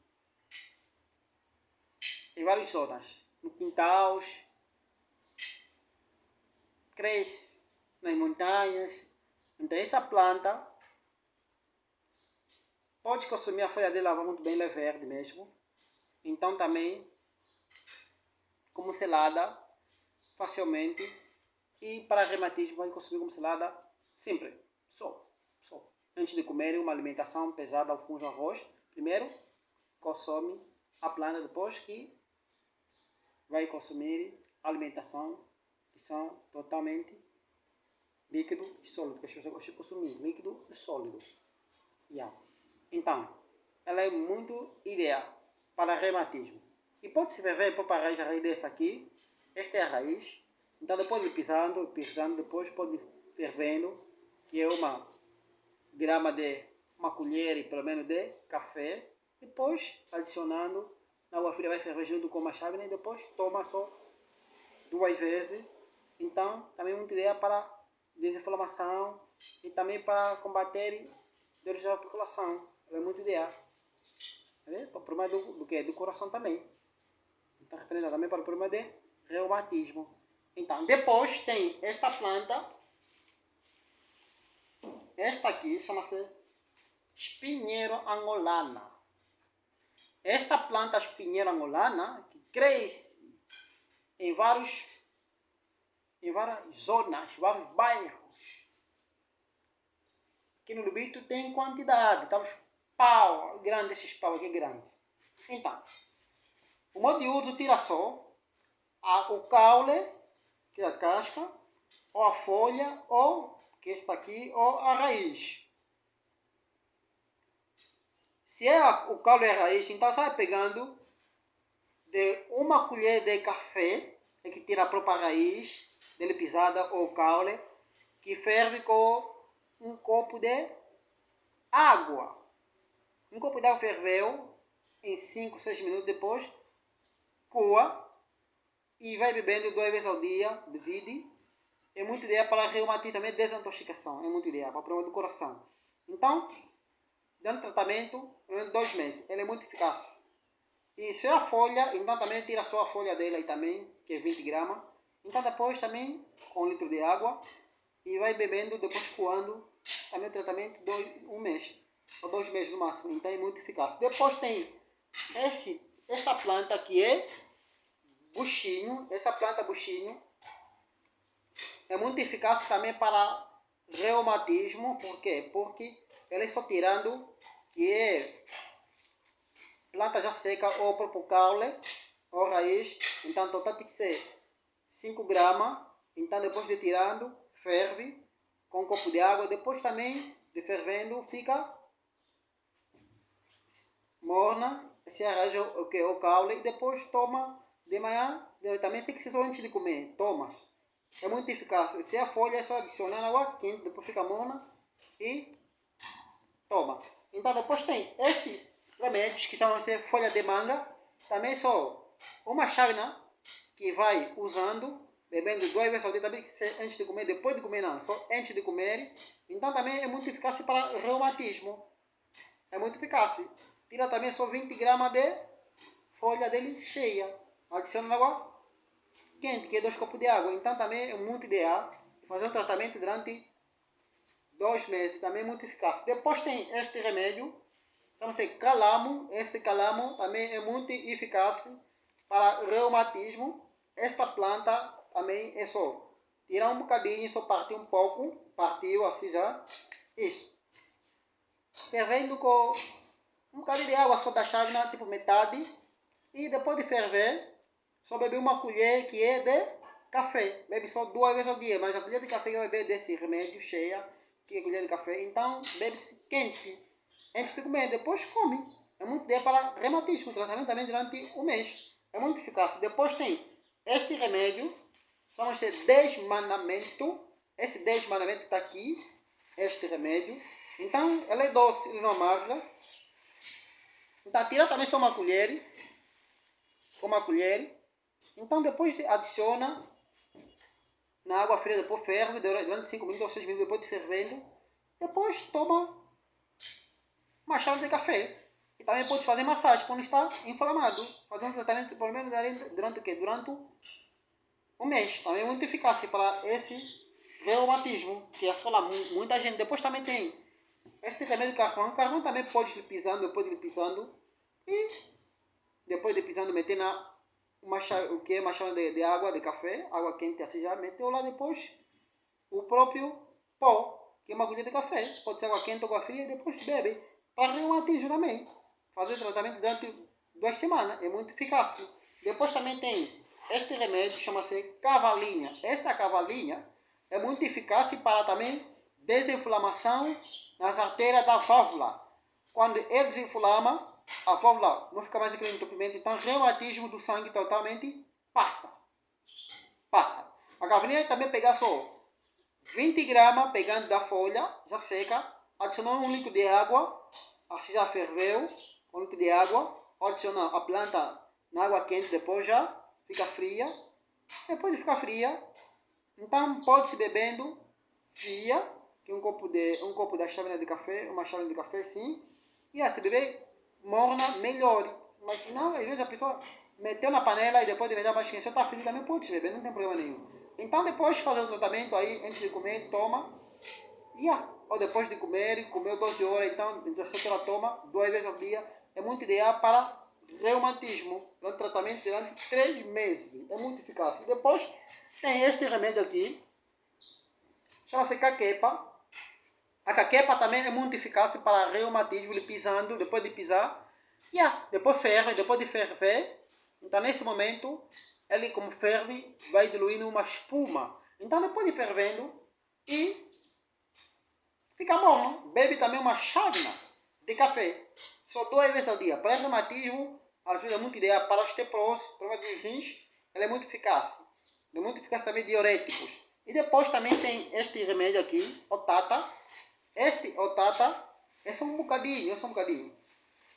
em várias zonas, no quintal, cresce nas montanhas. Então essa planta pode consumir a folha dela muito bem, ela é verde mesmo. Então também como selada facilmente, e para reumatismo vai consumir como selada sempre, só. Antes de comer uma alimentação pesada, alguns arroz, primeiro consome a planta, depois que vai consumir alimentação que são totalmente líquido e sólido, que as pessoas gostam de consumir, líquido e sólido. Então, ela é muito ideal para reumatismo. E pode-se ferver para a raiz dessa aqui. Esta é a raiz. Então depois de pisando, depois pode fervendo, que é uma grama de uma colher, pelo menos, de café. Depois adicionando na água fria, vai ferver junto com uma chávena e depois toma só 2 vezes. Então também é muito ideal para desinflamação e também para combater dores de articulação. É muito ideal. Para o problema do que? Do coração também. Então representa também para o problema de reumatismo. Então depois tem esta planta. Esta aqui chama-se espinheiro angolana. Esta planta espinheiro angolana que cresce em várias zonas, vários bairros. Aqui no Lubito tem quantidade, tá? Os pau, grande esses pau aqui, grande. Então, o modo de uso tira só o caule, que é a casca, ou a folha, ou que está aqui, ou a raiz. Se é o caule e a raiz, então você vai pegando de uma colher de café, é que tira a própria raiz, dele pisada, ou caule, que ferve com um copo de água. Um copo de água ferveu em 5, 6 minutos depois, coa e vai bebendo 2 vezes ao dia, divide. É muito ideal para reumatismo também, desintoxicação, é muito ideal para o problema do coração. Então, dando tratamento, em 2 meses, ele é muito eficaz. E se é a folha, então também tira só a folha dele aí também, que é 20 gramas. Então depois também, com 1 litro de água, e vai bebendo, depois coando, também o tratamento 1 mês, ou 2 meses no máximo, então é muito eficaz. Depois tem esta planta que é buchinho, essa planta buchinho, é muito eficaz também para reumatismo. Por quê? Porque ela é só tirando, que é planta já seca, ou o próprio caule, ou raiz, então total tem que ser 5 gramas, então depois de tirando, ferve com um copo de água, depois também de fervendo fica morna, se arranja o caule, e depois toma de manhã, também tem que ser só antes de comer, tomas. É muito eficaz. Se a folha é só adicionar água quente, depois fica morna e toma. Então depois tem estes remédios que chamam-se folha de manga, também só uma chávena que vai usando, bebendo 2 vezes ao dia, também antes de comer, depois de comer não, só antes de comer. Então também é muito eficaz para reumatismo. É muito eficaz. Tira também só 20 gramas de folha dele cheia. Adiciona água quente, que é 2 copos de água. Então também é muito ideal fazer um tratamento durante 2 meses. Também é muito eficaz. Depois tem este remédio, chama-se calamo. Esse calamo também é muito eficaz para reumatismo. Esta planta também é só tirar um bocadinho, só partir um pouco, partiu assim já. Isso. Fervendo com um bocadinho de água só da chávena, tipo metade. E depois de ferver, só beber uma colher que é de café. Bebe só 2 vezes ao dia, mas a colher de café que vai beber desse remédio cheia, que é colher de café. Então, bebe-se quente antes de comer, depois come. É muito ideal para reumatismo, tratamento também durante 1 mês. É muito eficaz. Depois tem este remédio, chama-se desmanamento. Esse desmanamento está aqui, este remédio. Então, ela é doce, ele não amarga. Então, tira também só uma colher. Com uma colher. Então, depois adiciona na água fria, depois ferve durante 5 minutos ou 6 minutos depois de fervendo. Depois toma uma chave de café. E também pode fazer massagem quando está inflamado. Fazer um tratamento pelo menos durante o quê? Durante 1 mês. Também é muito eficaz para esse reumatismo, que assola muita gente. Depois também tem este remédio de carvão. O carvão também pode ir pisando, depois de ir pisando. E depois de pisando, meter uma chave de água, de café, água quente assim já. Meteu lá depois o próprio pó, que é uma colher de café. Pode ser água quente ou água fria e depois bebe. Para reumatismo também. Fazer tratamento durante 2 semanas. É muito eficaz. Depois também tem este remédio, chama-se cavalinha. Esta cavalinha é muito eficaz para também desinflamação nas artérias da válvula. Quando ele desinflama, a válvula não fica mais aquele entupimento, então o reumatismo do sangue totalmente passa. A galinha também pegar só 20 gramas, pegando da folha, já seca, adicionando 1 litro de água, assim já ferveu, 1 litro de água, adiciona a planta na água quente, depois já fica fria. Depois de ficar fria, então pode-se bebendo fria, que um copo da chávena de café, uma chávena de café, sim, e se beber morna, melhor. Mas se não, às vezes a pessoa meteu na panela e depois de beber mais quente, está frio, também pode se beber, não tem problema nenhum. Então depois de fazer o tratamento aí, antes de comer, toma, ou depois de comer, comeu 12 horas, então 17 horas toma, 2 vezes ao dia, é muito ideal para reumatismo, durante tratamento durante 3 meses, é muito eficaz. E depois tem este remédio aqui, chama-se caquepa. A caquepa também é muito eficaz para reumatismo, ele pisando, depois de pisar, depois ferve, depois de ferver, então nesse momento, ele como ferve, vai diluindo uma espuma. Então depois de fervendo, e fica bom. Bebe também uma chávena de café, só 2 vezes ao dia. Para reumatismo, ajuda muito ideia. Para osteoporose, problema dos rins, ele é muito eficaz. Ele é muito eficaz também diuréticos. E depois também tem este remédio aqui, Otata. Este Otata é só um bocadinho, Esse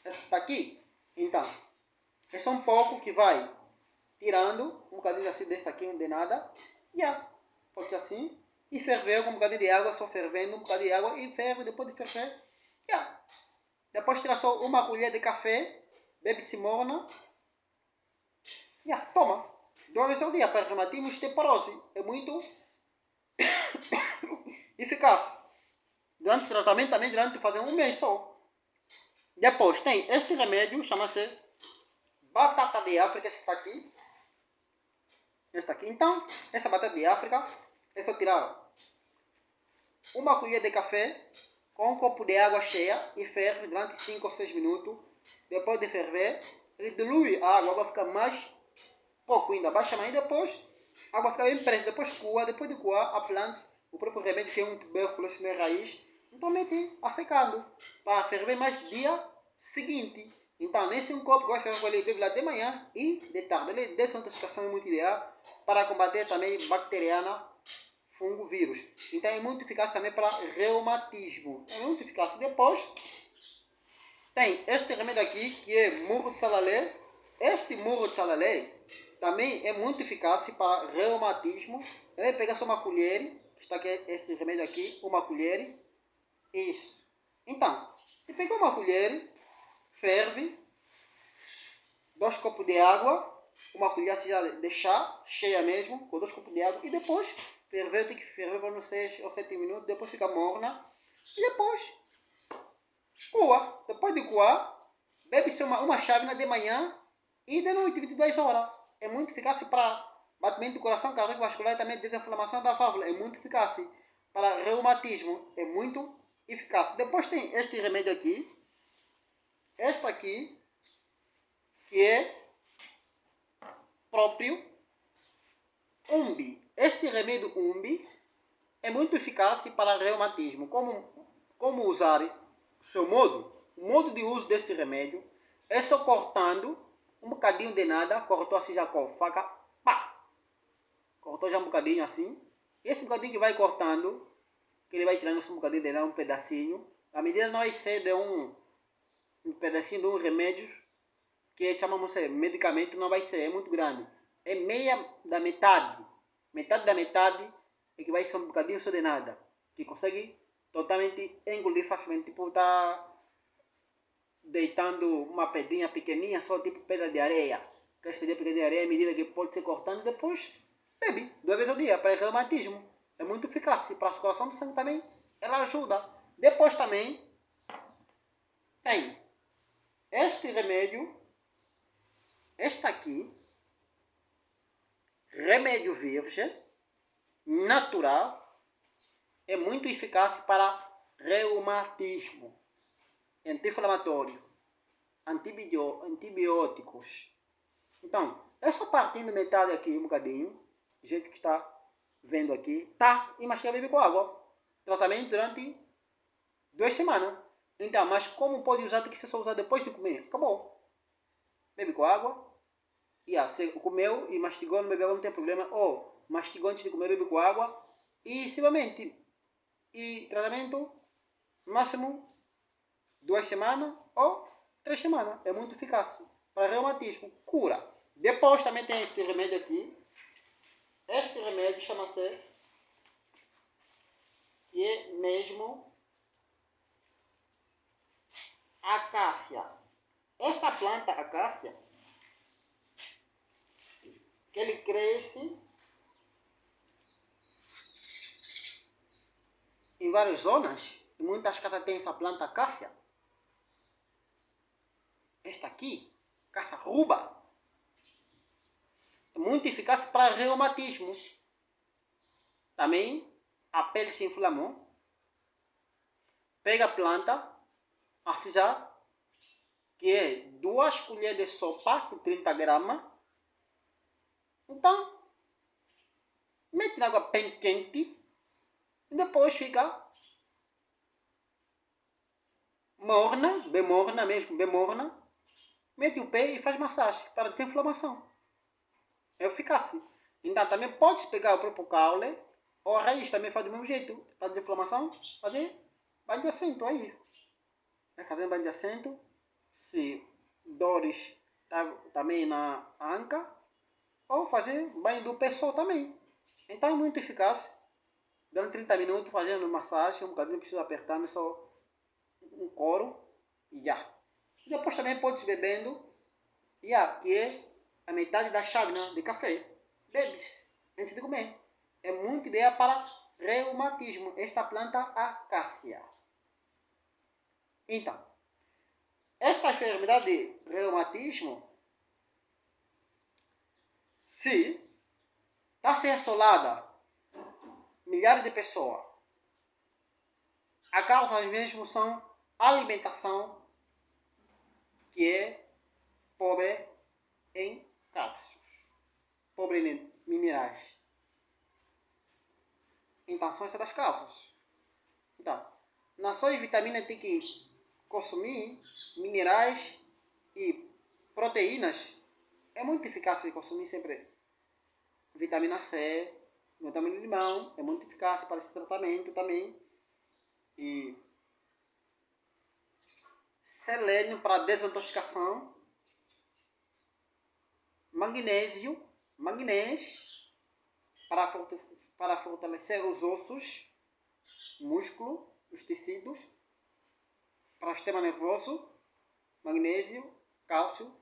está aqui. Então, é só um pouco que vai tirando um bocadinho assim desse aqui, não de nada. Pode ser assim. E ferveu com um bocadinho de água, só fervendo um bocadinho de água e ferve. Depois de ferver, depois tira só uma colher de café, bebe-se morna. Toma. 2 vezes ao dia para reumatismo e osteoporose. É muito eficaz. Durante o tratamento também, durante fazer 1 mês só. Depois tem este remédio, chama-se batata de África, esse está aqui. Esta aqui. Então, essa batata de África, é só tirar uma colher de café com um copo de água cheia e ferve durante 5 ou 6 minutos. Depois de ferver, ele dilui a água fica mais pouco ainda, baixa mais. Depois, a água fica bem presa. Depois coa, depois de coar, a planta, o próprio remédio que é um tubérculo, isso não é raiz. Então mete a secando para ferver mais dia seguinte. Então, nesse um copo que vai ferver, ele bebe lá de manhã e de tarde. Ele desintoxicação é muito ideal para combater também bacteriana, fungo, vírus. Então é muito eficaz também para reumatismo. É muito eficaz. Depois tem este remédio aqui que é murro de salalé. Este murro de salalé também é muito eficaz para reumatismo. Ele pega só uma colher, está aqui este remédio aqui, uma colher. Isso. Então, se pegou uma colher, ferve 2 copos de água, uma colher assim de chá, cheia mesmo, com 2 copos de água, e depois ferver, tem que ferver por uns 6 ou 7 minutos, depois fica morna, e depois coa. Depois de coar, bebe-se uma chávena de manhã e de noite, 22 horas. É muito eficaz para batimento do coração cardiovascular e também desinflamação da válvula. É muito eficaz para reumatismo. É muito eficaz. Depois tem este remédio aqui. Este aqui, que é próprio Umbi. Este remédio Umbi é muito eficaz para reumatismo. Como usar o seu modo? O modo de uso deste remédio é só cortando um bocadinho de nada. Cortou assim já com faca. Pá! Cortou já um bocadinho assim. Esse bocadinho que vai cortando, que ele vai tirando um bocadinho de nada, um pedacinho. A medida não vai ser de um pedacinho de um remédio que chamamos de medicamento, não vai ser, é muito grande. É meia da metade. Metade da metade é que vai ser um bocadinho só de nada. Que consegue totalmente engolir facilmente. Tipo, tá deitando uma pedrinha pequenininha, só tipo pedra de areia. Aquelas pedrinhas pequenas de areia, à medida que pode ser cortando, depois bebe 2 vezes ao dia para reumatismo. É muito eficaz. E para a circulação do sangue também, ela ajuda. Depois também tem este remédio, este aqui, remédio virgem, natural, é muito eficaz para reumatismo, anti-inflamatório, antibióticos. Então, é só partindo metade aqui um bocadinho, do jeito que está, vendo aqui, tá, e mastiga bebe com água. Tratamento durante 2 semanas. Então, mas como pode usar, tem que ser só usar depois de comer. Acabou. Bebe com água. E se comeu e mastigou, não bebeu, não tem problema. Ou mastigou antes de comer, bebe com água. E simplesmente. E tratamento máximo 2 semanas ou 3 semanas. É muito eficaz. Para reumatismo. Cura. Depois também tem este remédio aqui. Este remédio chama-se, que é mesmo acácia. Esta planta acácia, que ele cresce em várias zonas, e muitas casas têm essa planta acácia. Esta aqui, caça-ruba, é muito eficaz para reumatismo. Também a pele se inflamou. Pega a planta, assim já, que é 2 colheres de sopa, 30 gramas. Então, mete na água bem quente e depois fica morna, bem morna mesmo, bem morna. Mete o pé e faz massagem para desinflamação. É eficaz. Então também podes pegar o próprio caule ou a raiz, também faz do mesmo jeito. Para desinflamação, fazer banho de assento aí. Fazer banho de assento. Se dores também na anca, ou fazer banho do pé só também. Então é muito eficaz. Durante 30 minutos fazendo massagem, um bocadinho, precisa apertar, mas só um coro e já. Depois também pode ir bebendo, que é a metade da chávena de café. Bebes antes de comer. É muito ideia para reumatismo, esta planta acácia. Então, esta enfermidade de reumatismo, se está a ser assolada milhares de pessoas, a causa mesmo são alimentação, que é pobre em cálcios, pobre em minerais. Então, são essas as causas. Então, não só em vitamina tem que consumir minerais e proteínas. É muito eficaz de consumir sempre vitamina C, vitamina de limão. É muito eficaz para esse tratamento também. E selênio para desintoxicação. Magnésio para fortalecer os ossos, músculo, os tecidos, para o sistema nervoso, magnésio, cálcio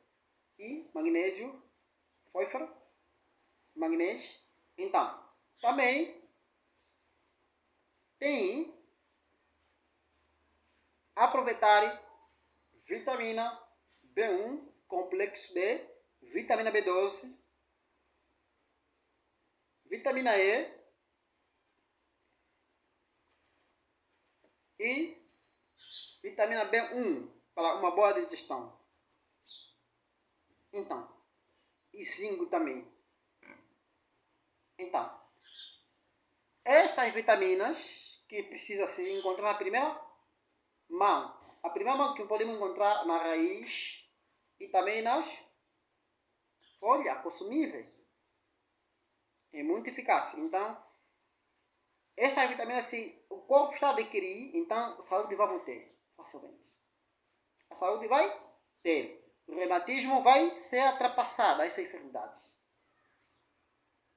e magnésio, fósforo, magnésio. Então, também tem aproveitar vitamina B1, complexo B, vitamina B12, vitamina E e vitamina B1 para uma boa digestão. Então, e zinco também. Então, estas vitaminas que precisa se encontrar na primeira mão. A primeira mão que podemos encontrar na raiz e também nas folhas consumíveis. É muito eficaz. Então, essas vitaminas, se o corpo está a adquirir, então a saúde vai ter facilmente. A saúde vai ter. O reumatismo vai ser ultrapassado, essa enfermidade.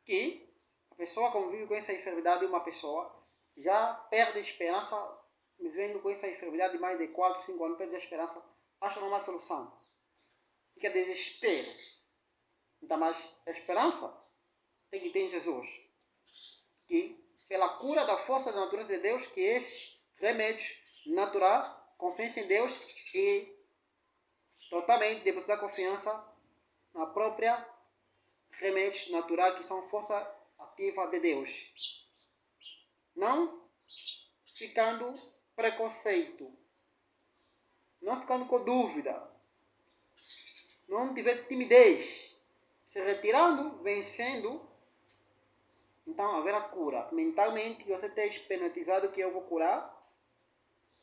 Que a pessoa convive com essa enfermidade, uma pessoa já perde a esperança, vivendo com essa enfermidade de mais de 4, 5 anos, perde a esperança, acha uma solução. Fica desespero. Então, mas a esperança tem que ter em Jesus. Que pela cura da força da natureza de Deus, que esses remédios naturais, confiança em Deus e totalmente depositar confiança na própria remédios naturais, que são força ativa de Deus. Não ficando preconceito, não ficando com dúvida, não tiver timidez, se retirando, vencendo Então haverá cura. Mentalmente você esteja penalizado que eu vou curar,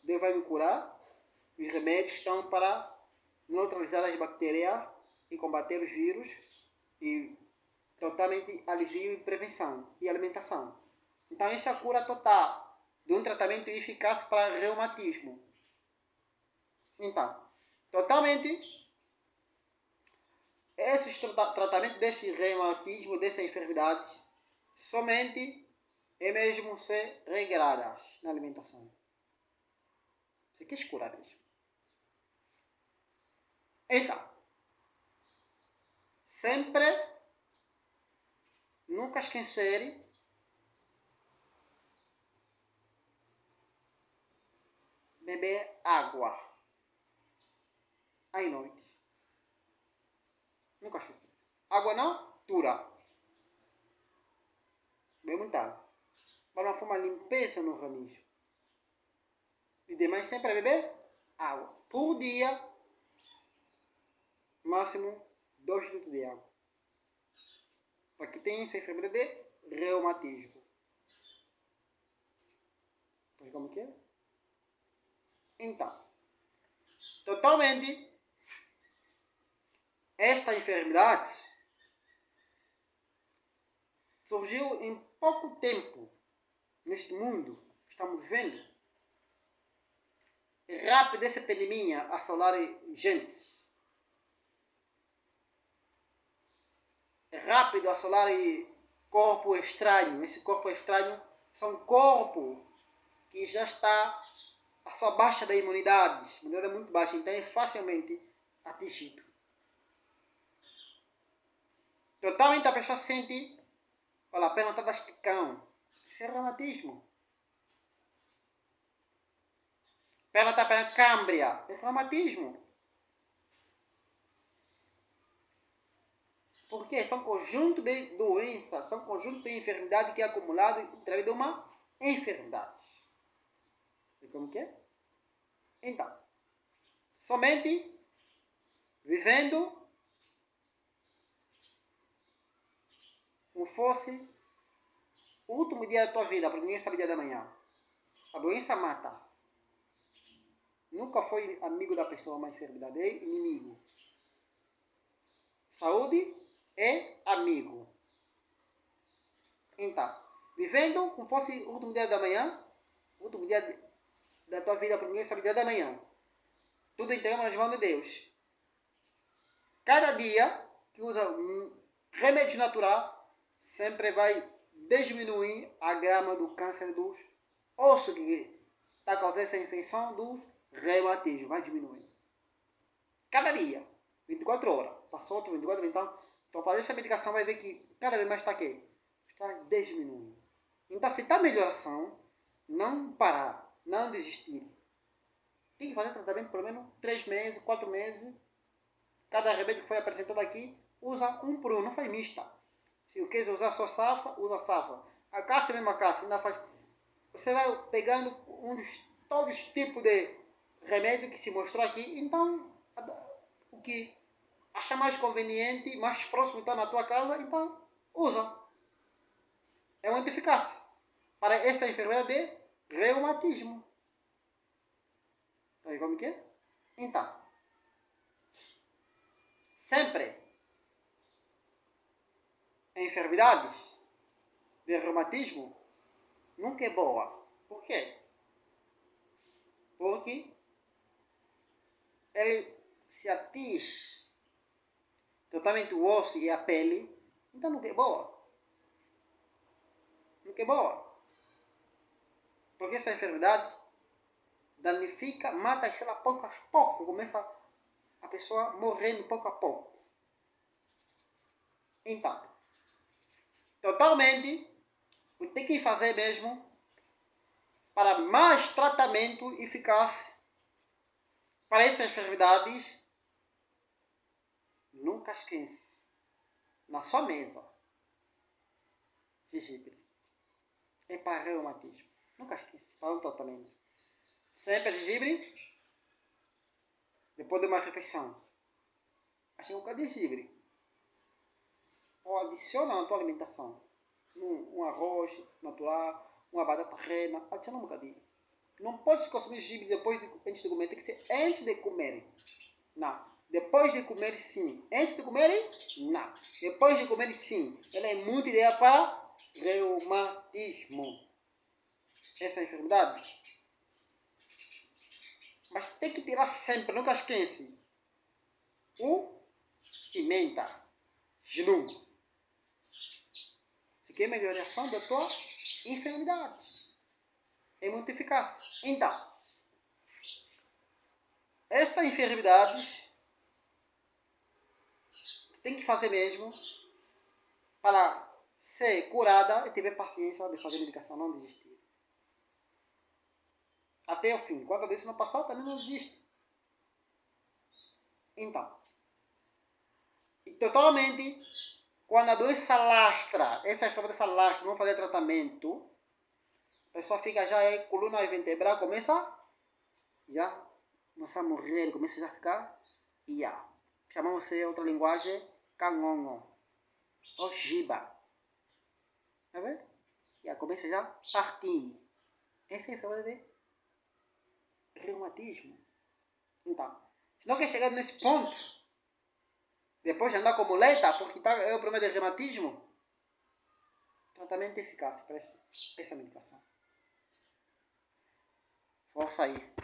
Deus vai me curar. Os remédios estão para neutralizar as bactérias e combater os vírus e totalmente alivio e prevenção e alimentação. Então essa é a cura total de um tratamento eficaz para reumatismo. Então, totalmente esses tratamentos desse reumatismo, dessas enfermidades, somente é mesmo ser regradas na alimentação. Você quer curar mesmo. Então, sempre, nunca esquecer beber água à noite. Nunca esquecer. Água não, dura. Bebe muita água. Para uma forma limpeza no organismo. E demais sempre beber água. Por dia, máximo 2 litros de água. Para que tenha essa enfermidade de reumatismo. Sabe como que é? Então, totalmente, esta enfermidade surgiu em pouco tempo neste mundo que estamos vivendo. É rápido essa epidemia assolar gente. É rápido assolar corpo estranho. Esse corpo estranho são corpos que já está a sua baixa da imunidade. A imunidade é muito baixa, então é facilmente atingido. Totalmente a pessoa sente, olha, a perna está esticando. Isso é reumatismo. Perna está para câmbria. É reumatismo. Porque são conjunto de doenças, são conjunto de enfermidade que é acumulado através de uma enfermidade. E como que é? Então, somente vivendo como fosse o último dia da tua vida, porque ninguém sabe o dia da manhã. A doença mata. Nunca foi amigo da pessoa uma enfermidade, é inimigo. Saúde é amigo. Então, vivendo como fosse o último dia da manhã, o último dia da tua vida, porque ninguém sabe o dia da manhã. Tudo entregamos nas mãos de Deus. Cada dia que usa remédio natural, sempre vai diminuir a grama do câncer dos ossos que está causando essa infecção do reumatismo. Vai diminuir. Cada dia, 24 horas. Passou outro 24 horas, então fazer essa medicação vai ver que cada vez mais está aqui. Está diminuindo. Então, se está melhoração, não parar, não desistir. Tem que fazer tratamento pelo menos 3 meses, 4 meses. Cada remédio que foi apresentado aqui, usa um por um, não faz mista. Se eu quiser usar só safra, usa safra. A casca é a mesma casca, ainda faz. Você vai pegando todos os tipos de remédio que se mostrou aqui, então o que acha mais conveniente, mais próximo está na tua casa, então usa. É muito eficaz para essa enfermidade de reumatismo. Sabe como que é? Então, sempre enfermidades de reumatismo nunca é boa. Por quê? Porque ele se atinge totalmente o osso e a pele, então nunca é boa. Nunca é boa. Porque essa enfermidade danifica, mata ela pouco a pouco, começa a pessoa morrendo pouco a pouco. Então, totalmente, o que tem que fazer mesmo para mais tratamento eficaz para essas enfermidades, nunca esqueça, na sua mesa, gengibre. É para reumatismo. Nunca esqueça, para um tratamento. Sempre gengibre, depois de uma refeição. Achei um bocado de gengibre. Ou adiciona na tua alimentação. um arroz natural, uma batata rena, adiciona um bocadinho. Não pode se consumir gengibre antes de comer, tem que ser antes de comer. Não. Depois de comer, sim. Antes de comer, não. Depois de comer, sim. Ela é muito ideal para reumatismo. Essa é a enfermidade. Mas tem que tirar sempre, nunca esquece. Pimenta. Jejum. Se quer melhoração da tua enfermidade. É muito eficaz. Então, esta enfermidade tem que fazer mesmo para ser curada e tiver paciência de fazer medicação, não desistir. Até o fim. Enquanto isso não passar, também não desiste. Então, totalmente, quando a doença lastra, essa doença lastra, não fazer tratamento, a pessoa fica já, coluna vertebral começa a morrer, começa já a ficar, chamamos outra linguagem, cangongo, ogiba. Tá vendo? Começa já a partir. Essa é a enfermidade de reumatismo. Então, se não quer chegar nesse ponto, depois de andar com muleta, porque é o problema de reumatismo, tratamento eficaz para essa medicação. Força aí.